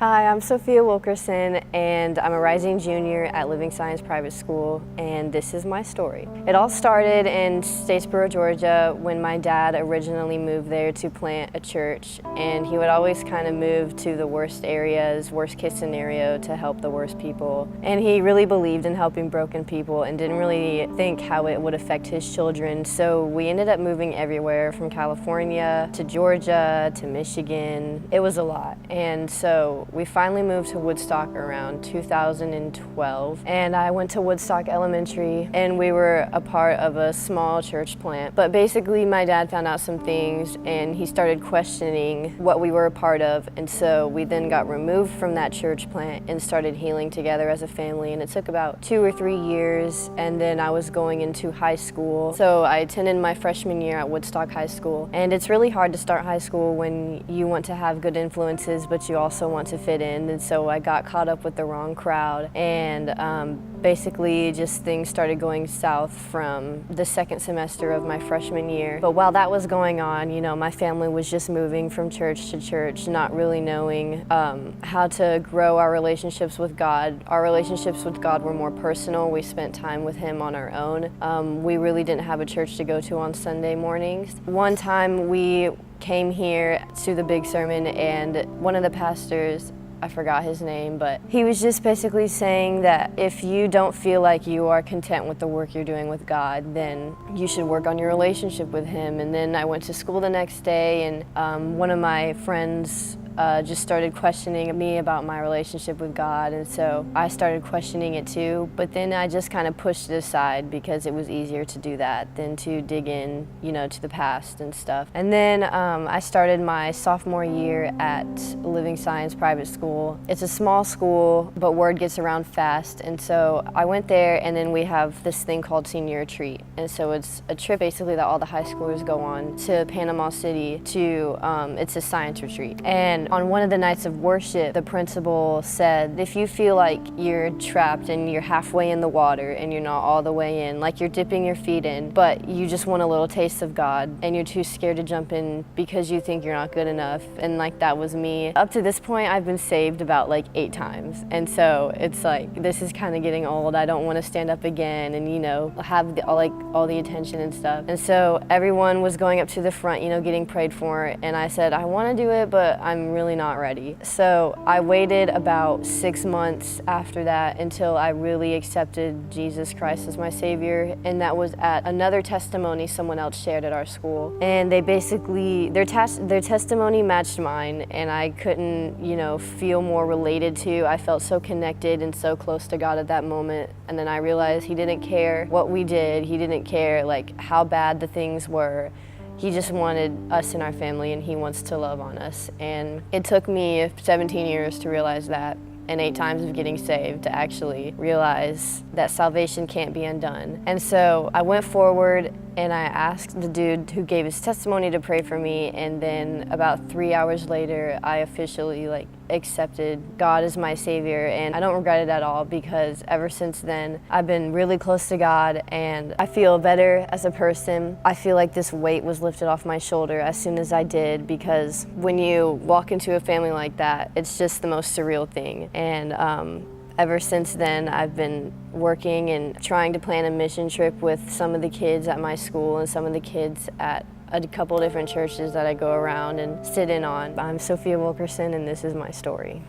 Hi, I'm Sofia Wilkerson, and I'm a rising junior at Living Science Private School, and this is my story. It all started in Statesboro, Georgia, when my dad originally moved there to plant a church, and he would always kind of move to the worst areas, worst case scenario, to help the worst people. And he really believed in helping broken people and didn't really think how it would affect his children, so we ended up moving everywhere from California to Georgia to Michigan. It was a lot, and so we finally moved to Woodstock around 2012, and I went to Woodstock Elementary, and we were a part of a small church plant. But basically my dad found out some things and he started questioning what we were a part of, and so we then got removed from that church plant and started healing together as a family, and it took about 2 or 3 years, and then I was going into high school. So I attended my freshman year at Woodstock High School, and it's really hard to start high school when you want to have good influences but you also want to fit in, and so I got caught up with the wrong crowd, and basically just things started going south from the second semester of my freshman year. But while that was going on, you know, my family was just moving from church to church, not really knowing how to grow our relationships with God. Our relationships with God were more personal. We spent time with Him on our own. We really didn't have a church to go to on Sunday mornings. One time we came here to the big sermon, and one of the pastors, I forgot his name, but he was just basically saying that if you don't feel like you are content with the work you're doing with God, then you should work on your relationship with Him. And then I went to school the next day, and one of my friends just started questioning me about my relationship with God, and so I started questioning it too, but then I just kind of pushed it aside because it was easier to do that than to dig in, you know, to the past and stuff. And then I started my sophomore year at Living Science Private School. It's a small school, but word gets around fast, and so I went there, and then we have this thing called Senior Retreat, and so it's a trip basically that all the high schoolers go on to Panama City to, it's a science retreat. And on one of the nights of worship, the principal said, if you feel like you're trapped and you're halfway in the water and you're not all the way in, like you're dipping your feet in, but you just want a little taste of God and you're too scared to jump in because you think you're not good enough, and like that was me. Up to this point, I've been saved about like 8 times, and so it's like, this is kind of getting old. I don't want to stand up again and, you know, have all the attention and stuff. And so everyone was going up to the front, you know, getting prayed for, and I said, I want to do it, but I'm really not ready. So I waited about 6 months after that until I really accepted Jesus Christ as my Savior, and that was at another testimony someone else shared at our school. And they basically, their testimony matched mine, and I couldn't, you know, feel more related to. I felt so connected and so close to God at that moment, and then I realized He didn't care what we did. He didn't care like how bad the things were. He just wanted us in our family, and He wants to love on us. And it took me 17 years to realize that, and 8 times of getting saved to actually realize that salvation can't be undone. And so I went forward and I asked the dude who gave his testimony to pray for me, and then about 3 hours later, I officially accepted God as my Savior, and I don't regret it at all because ever since then, I've been really close to God, and I feel better as a person. I feel like this weight was lifted off my shoulder as soon as I did, because when you walk into a family like that, it's just the most surreal thing. And ever since then, I've been working and trying to plan a mission trip with some of the kids at my school and some of the kids at a couple different churches that I go around and sit in on. I'm Sofia Wilkerson, and this is my story.